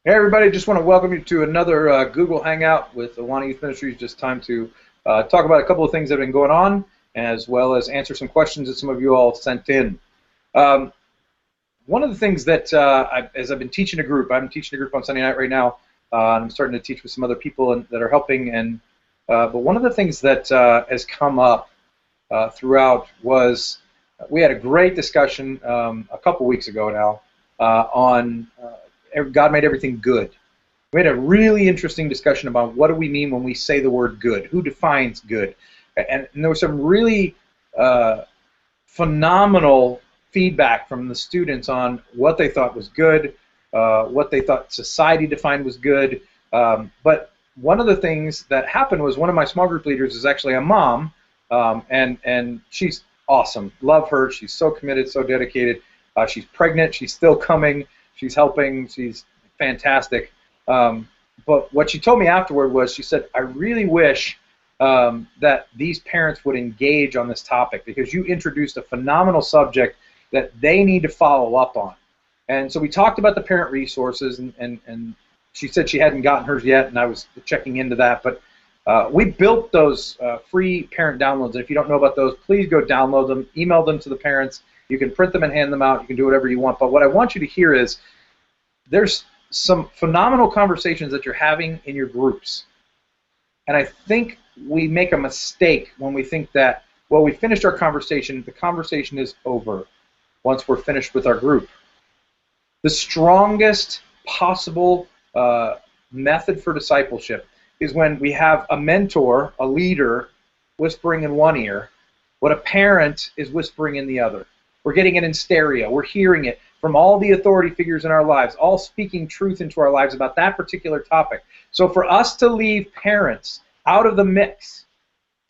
Hey everybody, just want to welcome you to another Google Hangout with Awana Youth Ministries. Just time to talk about a couple of things that have been going on, as well as answer some questions that some of you all sent in. Um, One of the things that, as I've been teaching a group, I'm teaching a group on Sunday night right now, and I'm starting to teach with some other people that are helping. But one of the things that has come up throughout was we had a great discussion a couple weeks ago now on God made everything good. We had a really interesting discussion about what do we mean when we say the word good? Who defines good? And there was some really phenomenal feedback from the students on what they thought was good, what they thought society defined was good. But one of the things that happened was one of my small group leaders is actually a mom, and she's awesome. Love her. She's so committed, so dedicated. She's pregnant. She's still coming. She's helping. She's fantastic. But what she told me afterward was, she said, I really wish that these parents would engage on this topic, because you introduced a phenomenal subject that they need to follow up on. And so we talked about the parent resources, and she said she hadn't gotten hers yet, and I was checking into that. But we built those free parent downloads, and if you don't know about those, please go download them, email them to the parents. You can print them and hand them out. You can do whatever you want. But what I want you to hear is there's some phenomenal conversations that you're having in your groups. And I think we make a mistake when we think that, well, we finished our conversation, the conversation is over once we're finished with our group. The strongest possible method for discipleship is when we have a mentor, a leader, whispering in one ear, what a parent is whispering in the other. We're getting it in stereo. We're hearing it from all the authority figures in our lives, all speaking truth into our lives about that particular topic. So for us to leave parents out of the mix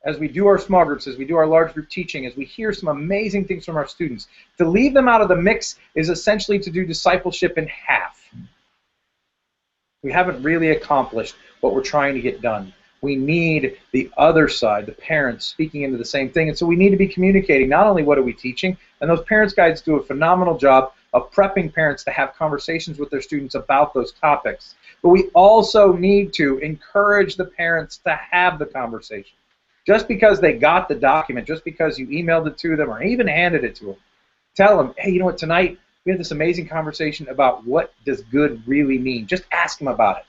as we do our small groups, as we do our large group teaching, as we hear some amazing things from our students, to leave them out of the mix is essentially to do discipleship in half. We haven't really accomplished what we're trying to get done. We need the other side, the parents, speaking into the same thing. And so we need to be communicating not only what are we teaching, and those parents' guides do a phenomenal job of prepping parents to have conversations with their students about those topics. But we also need to encourage the parents to have the conversation. Just because they got the document, just because you emailed it to them or even handed it to them, tell them, hey, you know what, tonight we had this amazing conversation about what does good really mean. Just ask them about it.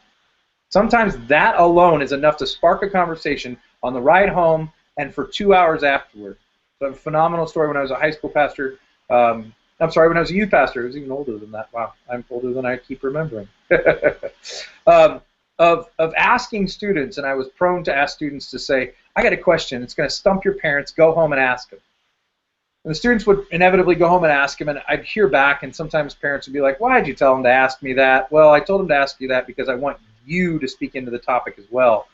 Sometimes that alone is enough to spark a conversation on the ride home and for 2 hours afterward. So I have a phenomenal story when I was a high school pastor. When I was a youth pastor. It was even older than that. Wow, I'm older than I keep remembering. Of asking students, and I was prone to ask students to say, I got a question. It's going to stump your parents. Go home and ask them. And the students would inevitably go home and ask them, and I'd hear back, and sometimes parents would be like, why did you tell them to ask me that? Well, I told them to ask you that because I want you to speak into the topic as well.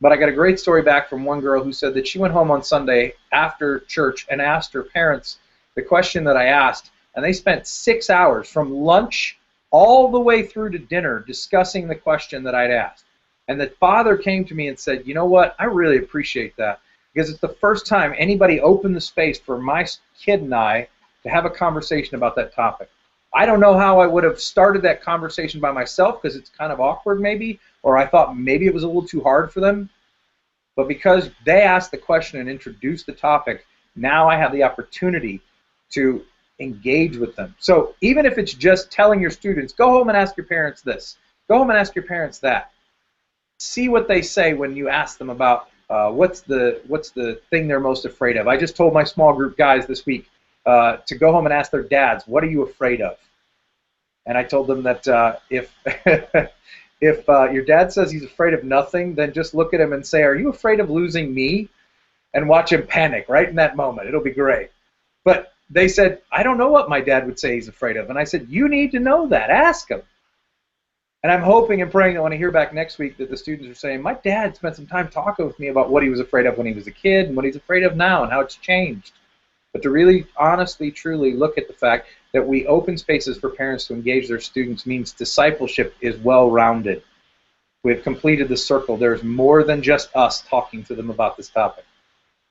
But I got a great story back from one girl who said that she went home on Sunday after church and asked her parents the question that I asked, and they spent 6 hours from lunch all the way through to dinner discussing the question that I'd asked. And the father came to me and said, you know what, I really appreciate that, because it's the first time anybody opened the space for my kid and I to have a conversation about that topic. I don't know how I would have started that conversation by myself, because it's kind of awkward maybe, or I thought maybe it was a little too hard for them. But because they asked the question and introduced the topic, now I have the opportunity to engage with them. So even if it's just telling your students, go home and ask your parents this, go home and ask your parents that, see what they say when you ask them about what's the thing they're most afraid of. I just told my small group guys this week to go home and ask their dads, what are you afraid of? And I told them that if if your dad says he's afraid of nothing, then just look at him and say, are you afraid of losing me? And watch him panic right in that moment. It'll be great. But they said, I don't know what my dad would say he's afraid of. And I said, you need to know that. Ask him. And I'm hoping and praying that when I hear back next week that the students are saying, my dad spent some time talking with me about what he was afraid of when he was a kid and what he's afraid of now and how it's changed. But to really honestly, truly look at the fact that we open spaces for parents to engage their students means discipleship is well-rounded. We've completed the circle. There's more than just us talking to them about this topic.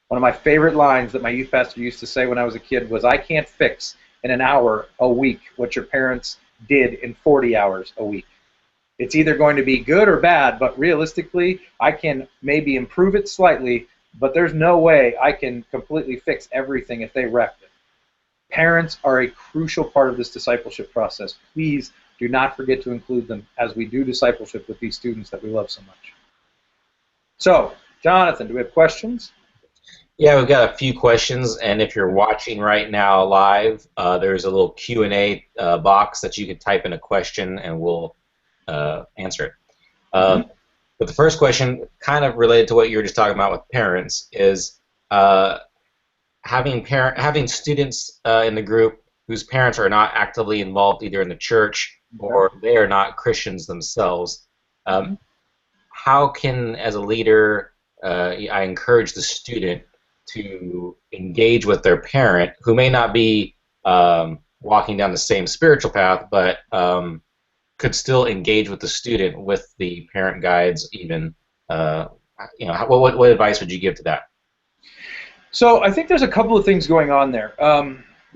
One of my favorite lines that my youth pastor used to say when I was a kid was, I can't fix in an hour a week what your parents did in 40 hours a week. It's either going to be good or bad, but realistically, I can maybe improve it slightly, but there's no way I can completely fix everything if they wreck it. Parents are a crucial part of this discipleship process. Please do not forget to include them as we do discipleship with these students that we love so much. So, Jonathan, do we have questions? Yeah, we've got a few questions, and if you're watching right now live, there's a little Q&A box that you can type in a question, and we'll answer it. But the first question, kind of related to what you were just talking about with parents, is having students in the group whose parents are not actively involved either in the church or they are not Christians themselves. How can, as a leader, I encourage the student to engage with their parent, who may not be walking down the same spiritual path, but could still engage with the student with the parent guides even? What advice would you give to that? So I think there's a couple of things going on there,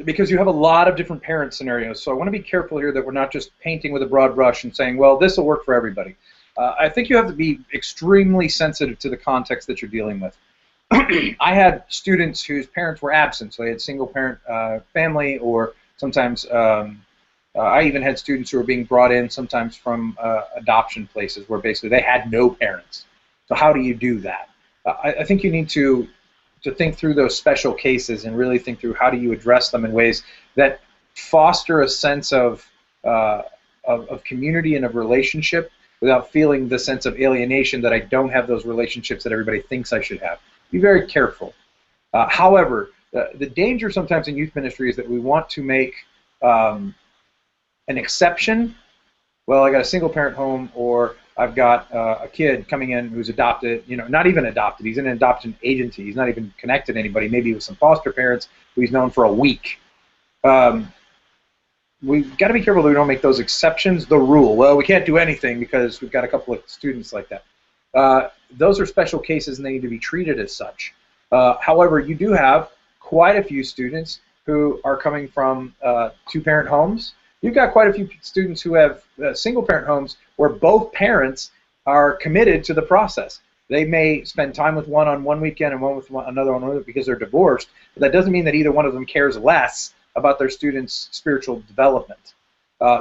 because you have a lot of different parent scenarios. So I want to be careful here that we're not just painting with a broad brush and saying, well, this will work for everybody. I think you have to be extremely sensitive to the context that you're dealing with. I had students whose parents were absent, so they had single-parent family, or sometimes I even had students who were being brought in sometimes from adoption places where basically they had no parents. So how do you do that? I think you need to think through those special cases and really think through how do you address them in ways that foster a sense of community and of relationship without feeling the sense of alienation that I don't have those relationships that everybody thinks I should have. Be very careful. However, the danger sometimes in youth ministry is that we want to make an exception. Well, I got a single-parent home, or I've got a kid coming in who's adopted, not even adopted. He's in an adoption agency. He's not even connected to anybody. Maybe with some foster parents who he's known for a week. We've got to be careful that we don't make those exceptions the rule. Well, we can't do anything because we've got a couple of students like that. Those are special cases and they need to be treated as such. However, you do have quite a few students who are coming from two-parent homes. You've got quite a few students who have single-parent homes where both parents are committed to the process. They may spend time with one on one weekend and one with another on another because they're divorced, but that doesn't mean that either one of them cares less about their students' spiritual development.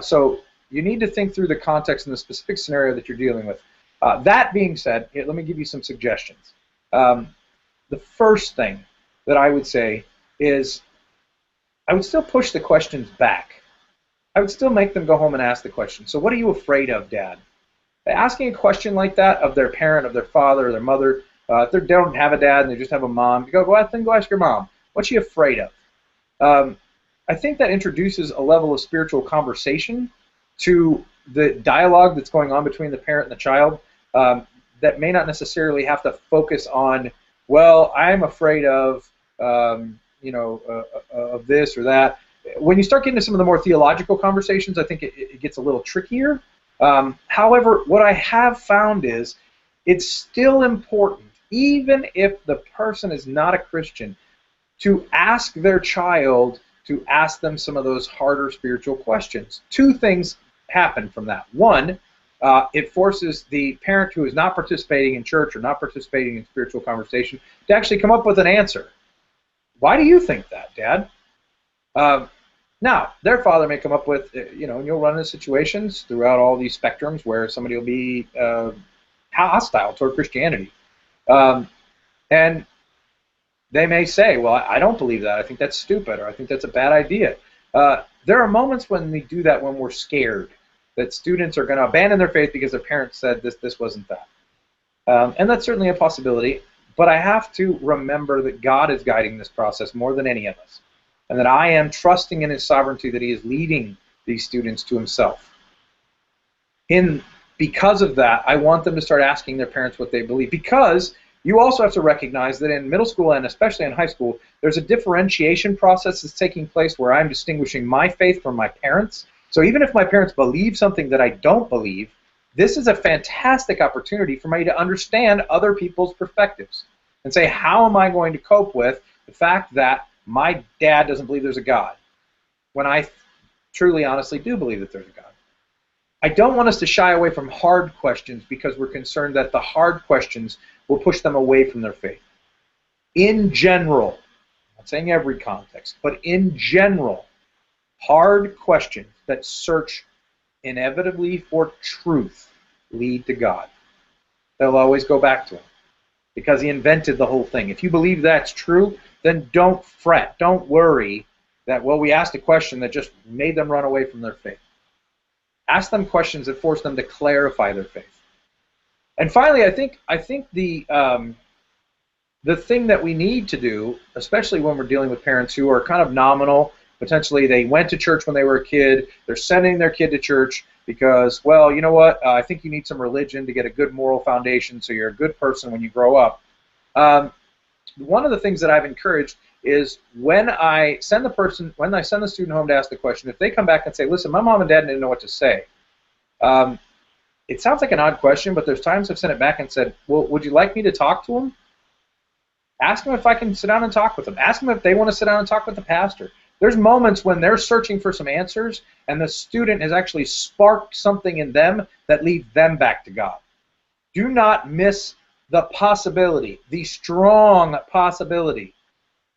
So you need to think through the context and the specific scenario that you're dealing with. That being said, let me give you some suggestions. The first thing that I would say is I would still push the questions back. I would still make them go home and ask the question. So what are you afraid of, Dad? Asking a question like that of their parent, of their father, or their mother, if they don't have a dad and they just have a mom, you go out and go ask your mom, what's she afraid of? I think that introduces a level of spiritual conversation to the dialogue that's going on between the parent and the child that may not necessarily have to focus on, well, I'm afraid of, of this or that. When you start getting into some of the more theological conversations, I think it gets a little trickier. However, what I have found is it's still important, even if the person is not a Christian, to ask their child to ask them some of those harder spiritual questions. Two things happen from that. One, it forces the parent who is not participating in church or not participating in spiritual conversation to actually come up with an answer. Why do you think that, Dad? Now, their father may come up with, and you'll run into situations throughout all these spectrums where somebody will be hostile toward Christianity. And they may say, well, I don't believe that. I think that's stupid, or I think that's a bad idea. There are moments when we do that when we're scared that students are going to abandon their faith because their parents said this wasn't that. And that's certainly a possibility, but I have to remember that God is guiding this process more than any of us, and that I am trusting in His sovereignty that He is leading these students to Himself. Because of that, I want them to start asking their parents what they believe, because you also have to recognize that in middle school and especially in high school, there's a differentiation process that's taking place where I'm distinguishing my faith from my parents. So even if my parents believe something that I don't believe, this is a fantastic opportunity for me to understand other people's perspectives and say, how am I going to cope with the fact that my dad doesn't believe there's a God when I truly, honestly do believe that there's a God? I don't want us to shy away from hard questions because we're concerned that the hard questions will push them away from their faith. In general, I'm not saying every context, but in general, hard questions that search inevitably for truth lead to God. They'll always go back to Him because He invented the whole thing. If you believe that's true, then don't fret, don't worry that, well, we asked a question that just made them run away from their faith. Ask them questions that force them to clarify their faith. And finally, I think the thing that we need to do, especially when we're dealing with parents who are kind of nominal, potentially they went to church when they were a kid, they're sending their kid to church because, well, you know what, I think you need some religion to get a good moral foundation so you're a good person when you grow up. One of the things that I've encouraged is when I send the student home to ask the question, if they come back and say, listen, my mom and dad didn't know what to say. It sounds like an odd question, but there's times I've sent it back and said, well, would you like me to talk to them? Ask them if I can sit down and talk with them. Ask them if they want to sit down and talk with the pastor. There's moments when they're searching for some answers and the student has actually sparked something in them that leads them back to God. Do not miss the possibility, the strong possibility,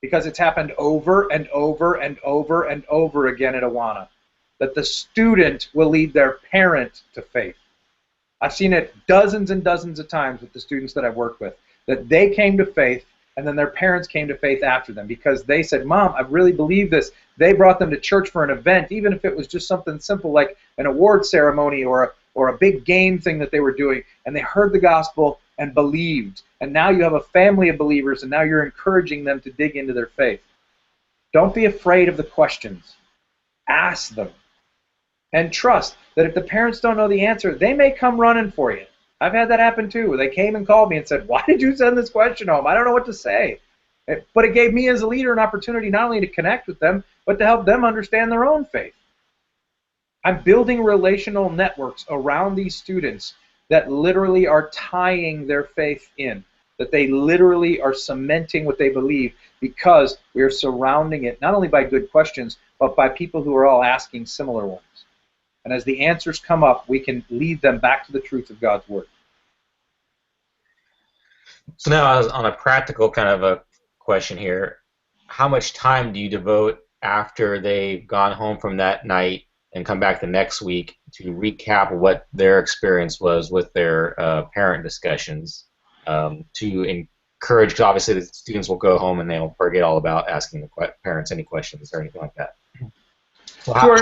because it's happened over and over and over and over again at Awana, that the student will lead their parent to faith. I've seen it dozens and dozens of times with the students that I've worked with, that they came to faith and then their parents came to faith after them because they said, Mom, I really believe this. They brought them to church for an event, even if it was just something simple like an award ceremony or a big game thing that they were doing, and they heard the gospel and believed. And now you have a family of believers, and now you're encouraging them to dig into their faith. Don't be afraid of the questions. Ask them. And trust that if the parents don't know the answer, they may come running for you. I've had that happen too, where they came and called me and said, why did you send this question home? I don't know what to say. But it gave me as a leader an opportunity not only to connect with them, but to help them understand their own faith. I'm building relational networks around these students that literally are tying their faith in, that they literally are cementing what they believe because we are surrounding it not only by good questions, but by people who are all asking similar ones. And as the answers come up, we can lead them back to the truth of God's Word. So now, on a practical kind of a question here, how much time do you devote after they've gone home from that night and come back the next week to recap what their experience was with their parent discussions to encourage, because obviously the students will go home and they'll forget all about asking the parents any questions or anything like that. So sure,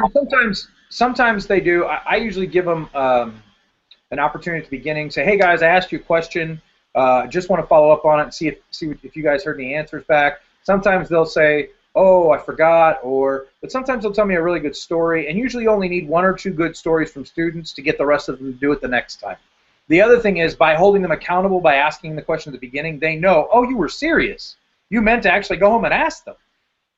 sometimes they do. I usually give them an opportunity at the beginning, say, hey guys, I asked you a question, just want to follow up on it and see if you guys heard any answers back. Sometimes they'll say, oh, I forgot, but sometimes they'll tell me a really good story, and usually you only need 1 or 2 good stories from students to get the rest of them to do it the next time. The other thing is, by holding them accountable, by asking the question at the beginning, they know, oh, you were serious. You meant to actually go home and ask them.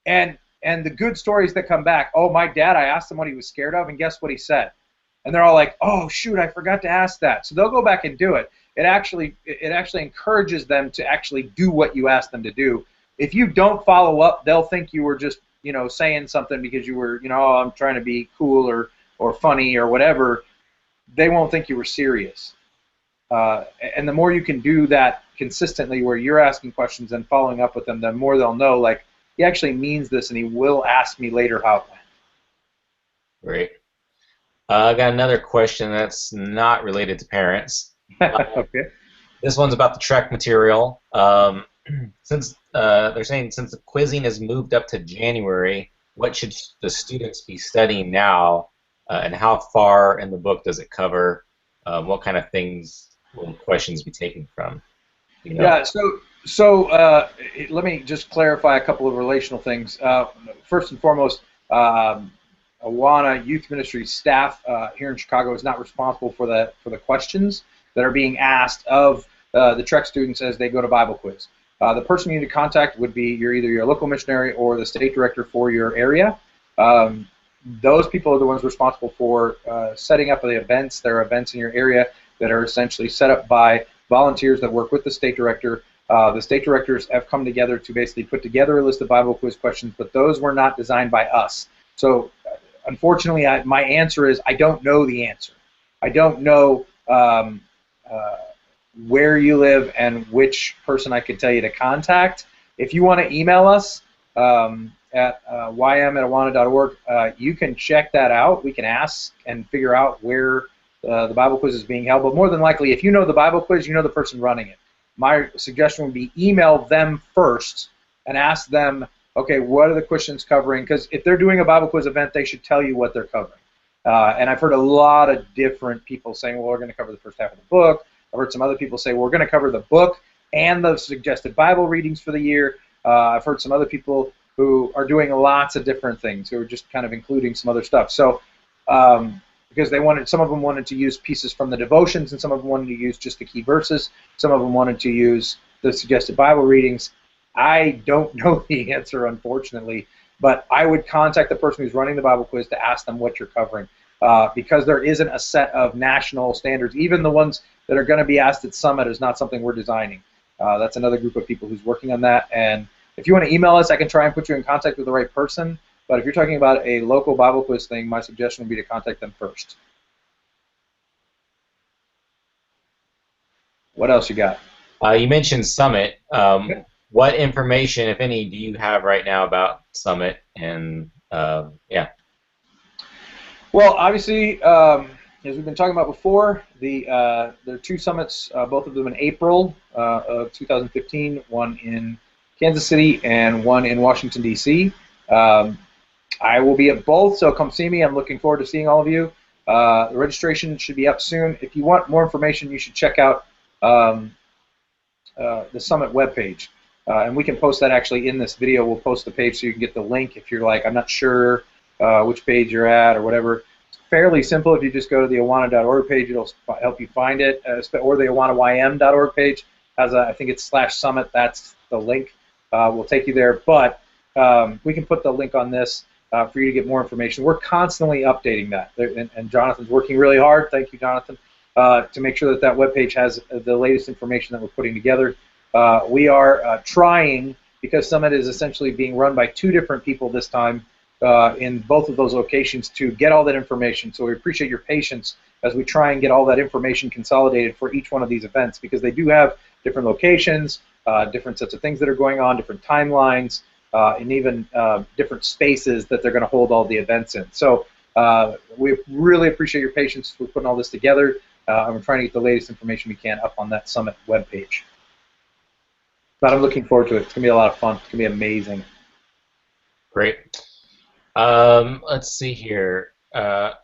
And the good stories that come back, oh, my dad, I asked him what he was scared of, and guess what he said? And they're all like, oh, shoot, I forgot to ask that. So they'll go back and do it. It actually encourages them to actually do what you asked them to do. If you don't follow up, they'll think you were just, saying something because you were, oh, I'm trying to be cool or funny or whatever. They won't think you were serious. And the more you can do that consistently where you're asking questions and following up with them, the more they'll know, like, he actually means this and he will ask me later how it went. Great. I got another question that's not related to parents. Okay. This one's about the Trek material. Since they're saying since the quizzing has moved up to January, what should the students be studying now, and how far in the book does it cover? What kind of things will questions be taken from? Yeah. So let me just clarify a couple of relational things. First and foremost, Awana Youth Ministries staff here in Chicago is not responsible for the questions that are being asked of the Trek students as they go to Bible quiz. The person you need to contact would be either your local missionary or the state director for your area. Those people are the ones responsible for setting up the events. There are events in your area that are essentially set up by volunteers that work with the state director. The state directors have come together to basically put together a list of Bible quiz questions, but those were not designed by us. So unfortunately, my answer is I don't know the answer. I don't know where you live and which person I could tell you to contact. If you want to email us at ym@awana.org, you can check that out. We can ask and figure out where the Bible quiz is being held. But more than likely, if you know the Bible quiz, you know the person running it. My suggestion would be email them first and ask them, okay, what are the questions covering? Because if they're doing a Bible quiz event, they should tell you what they're covering. And I've heard a lot of different people saying, well, we're going to cover the first half of the book. I've heard some other people say, well, we're going to cover the book and the suggested Bible readings for the year. I've heard some other people who are doing lots of different things, who are just kind of including some other stuff. So, because they wanted, some of them wanted to use pieces from the devotions, and some of them wanted to use just the key verses. Some of them wanted to use the suggested Bible readings. I don't know the answer, unfortunately, but I would contact the person who's running the Bible quiz to ask them what you're covering, because there isn't a set of national standards. Even the ones that are going to be asked at Summit is not something we're designing. That's another group of people who's working on that. And if you want to email us, I can try and put you in contact with the right person. But if you're talking about a local Bible quiz thing, my suggestion would be to contact them first. What else you got? You mentioned Summit. What information, if any, do you have right now about Summit? And yeah. Well, obviously, as we've been talking about before, there are two summits, both of them in April of 2015, one in Kansas City and one in Washington, D.C. I will be at both, so come see me. I'm looking forward to seeing all of you. The registration should be up soon. If you want more information, you should check out the Summit webpage. And we can post that actually in this video. We'll post the page so you can get the link if you're like, I'm not sure which page you're at or whatever. It's fairly simple. If you just go to the awana.org page, it'll help you find it, or the AwanaYM.org page. I think it's /summit. That's the link. Will take you there. But we can put the link on this for you to get more information. We're constantly updating that, and Jonathan's working really hard. Thank you, Jonathan, to make sure that that webpage has the latest information that we're putting together. We are trying, because Summit is essentially being run by two different people this time in both of those locations, to get all that information. So we appreciate your patience as we try and get all that information consolidated for each one of these events, because they do have different locations, different sets of things that are going on, different timelines, and even different spaces that they're going to hold all the events in. So we really appreciate your patience with putting all this together, and we're trying to get the latest information we can up on that Summit webpage. But I'm looking forward to it. It's going to be a lot of fun. It's going to be amazing. Great. Let's see here. The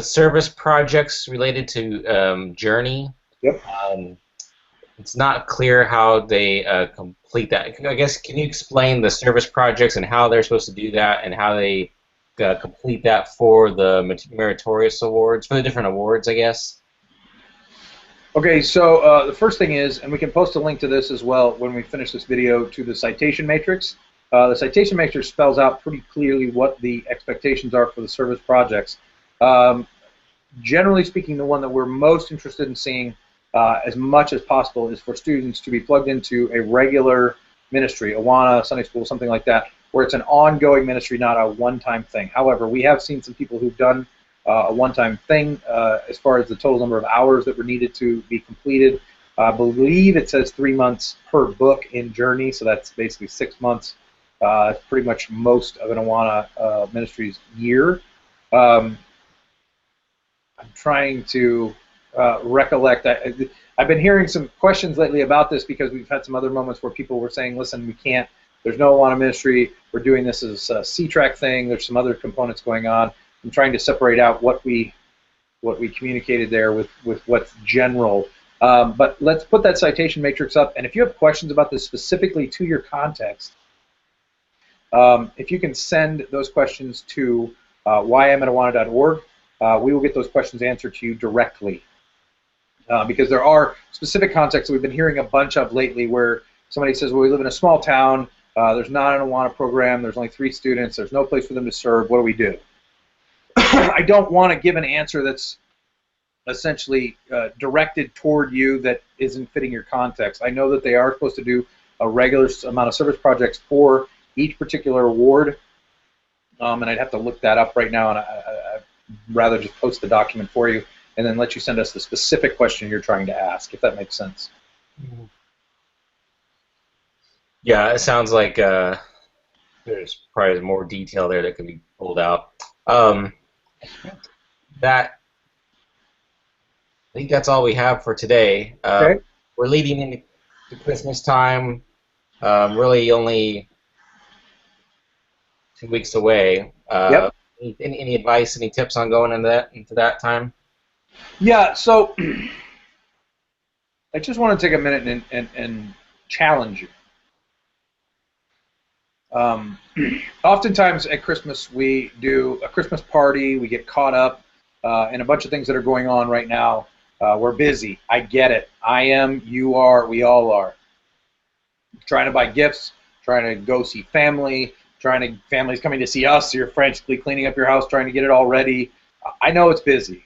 service projects related to Journey. Yep. It's not clear how they complete that. I guess, can you explain the service projects and how they're supposed to do that, and how they complete that for the meritorious awards, for the different awards, I guess? Okay, so the first thing is, and we can post a link to this as well when we finish this video, to the Citation Matrix. The Citation Matrix spells out pretty clearly what the expectations are for the service projects. Generally speaking, the one that we're most interested in seeing as much as possible is for students to be plugged into a regular ministry, Awana, Sunday school, something like that, where it's an ongoing ministry, not a one-time thing. However, we have seen some people who've done a one-time thing as far as the total number of hours that were needed to be completed. I believe it says 3 months per book in Journey, so that's basically 6 months. It's pretty much most of an Awana ministry's year. I'm trying to recollect. I've been hearing some questions lately about this, because we've had some other moments where people were saying, listen, we can't, there's no Awana ministry, we're doing this as a C-track thing, there's some other components going on. I'm trying to separate out what we communicated there with what's general. But let's put that citation matrix up, and if you have questions about this specifically to your context, if you can send those questions to ym@awana.org, we will get those questions answered to you directly. Because there are specific contexts that we've been hearing a bunch of lately, where somebody says, well, we live in a small town, there's not an Awana program, there's only 3 students, there's no place for them to serve, what do we do? I don't want to give an answer that's essentially directed toward you that isn't fitting your context. I know that they are supposed to do a regular amount of service projects for each particular award. And I'd have to look that up right now, and I'd rather just post the document for you and then let you send us the specific question you're trying to ask, if that makes sense. Yeah, it sounds like there's probably more detail there that can be pulled out. I think that's all we have for today. Okay. We're leading into Christmas time, really only 2 weeks away. Yep. Any advice, any tips on going into that time? Yeah, so I just want to take a minute and challenge you. Oftentimes at Christmas we do a Christmas party, we get caught up in a bunch of things that are going on right now. We're busy. I get it. I am, you are, we all are. Trying to buy gifts, trying to go see family, family's coming to see us, so you're frantically cleaning up your house, trying to get it all ready. I know it's busy.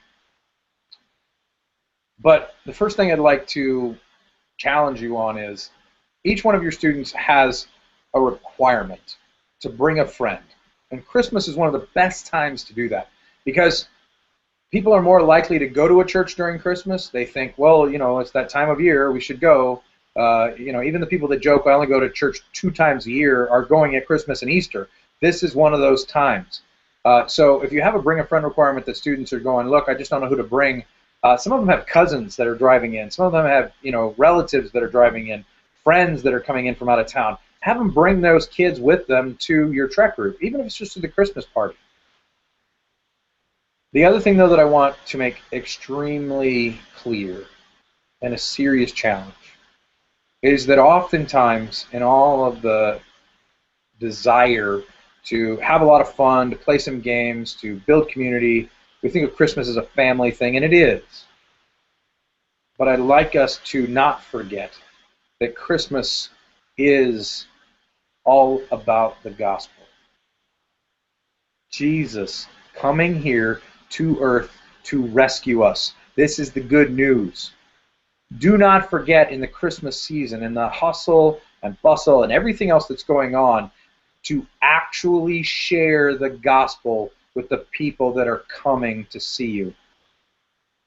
But the first thing I'd like to challenge you on is each one of your students has a requirement to bring a friend. And Christmas is one of the best times to do that because people are more likely to go to a church during Christmas. They think, well, you know, it's that time of year, we should go. You know, even the people that joke, I only go to church 2 times a year, are going at Christmas and Easter. This is one of those times. So if you have a bring a friend requirement that students are going, look, I just don't know who to bring. Some of them have cousins that are driving in. Some of them have, you know, relatives that are driving in, friends that are coming in from out of town. Have them bring those kids with them to your trek group, even if it's just to the Christmas party. The other thing, though, that I want to make extremely clear and a serious challenge is that oftentimes in all of the desire to have a lot of fun, to play some games, to build community, we think of Christmas as a family thing, and it is. But I'd like us to not forget that Christmas is all about the gospel. Jesus coming here to earth to rescue us. This is the good news. Do not forget in the Christmas season, in the hustle and bustle and everything else that's going on, to actually share the gospel with the people that are coming to see you.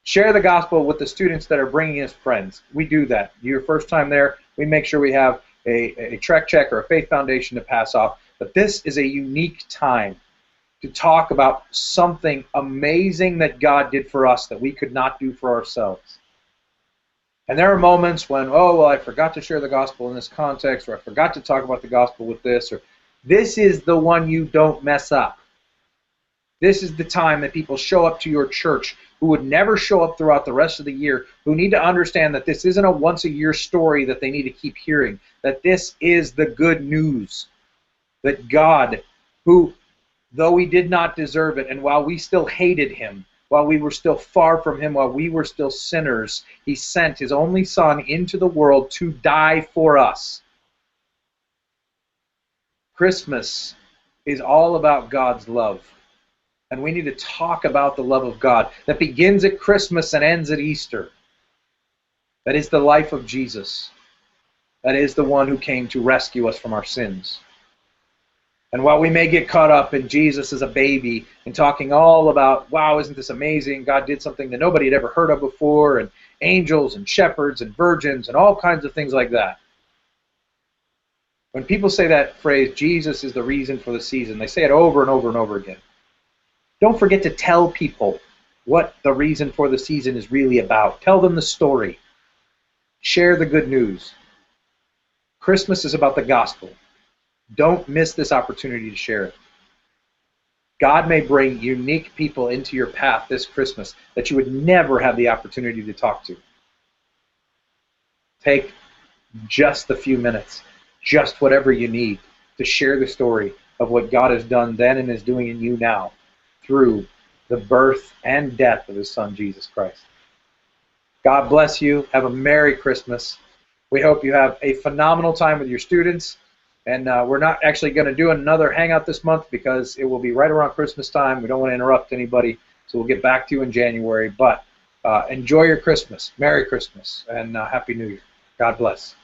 Share the gospel with the students that are bringing us friends. We do that. Your first time there, we make sure we have a trek check or a faith foundation to pass off. But this is a unique time to talk about something amazing that God did for us that we could not do for ourselves. And there are moments when, oh, well, I forgot to share the gospel in this context, or I forgot to talk about the gospel with this, or this is the one you don't mess up. This is the time that people show up to your church who would never show up throughout the rest of the year, who need to understand that this isn't a once-a-year story that they need to keep hearing, that this is the good news, that God, who, though we did not deserve it, and while we still hated him, while we were still far from him, while we were still sinners, he sent his only Son into the world to die for us. Christmas is all about God's love. And we need to talk about the love of God that begins at Christmas and ends at Easter. That is the life of Jesus. That is the one who came to rescue us from our sins. And while we may get caught up in Jesus as a baby and talking all about, wow, isn't this amazing? God did something that nobody had ever heard of before, and angels and shepherds and virgins and all kinds of things like that. When people say that phrase, Jesus is the reason for the season, they say it over and over and over again. Don't forget to tell people what the reason for the season is really about. Tell them the story. Share the good news. Christmas is about the gospel. Don't miss this opportunity to share it. God may bring unique people into your path this Christmas that you would never have the opportunity to talk to. Take just a few minutes, just whatever you need, to share the story of what God has done then and is doing in you now, through the birth and death of his Son, Jesus Christ. God bless you. Have a Merry Christmas. We hope you have a phenomenal time with your students. And we're not actually going to do another Hangout this month because it will be right around Christmas time. We don't want to interrupt anybody, so we'll get back to you in January. But enjoy your Christmas. Merry Christmas and Happy New Year. God bless.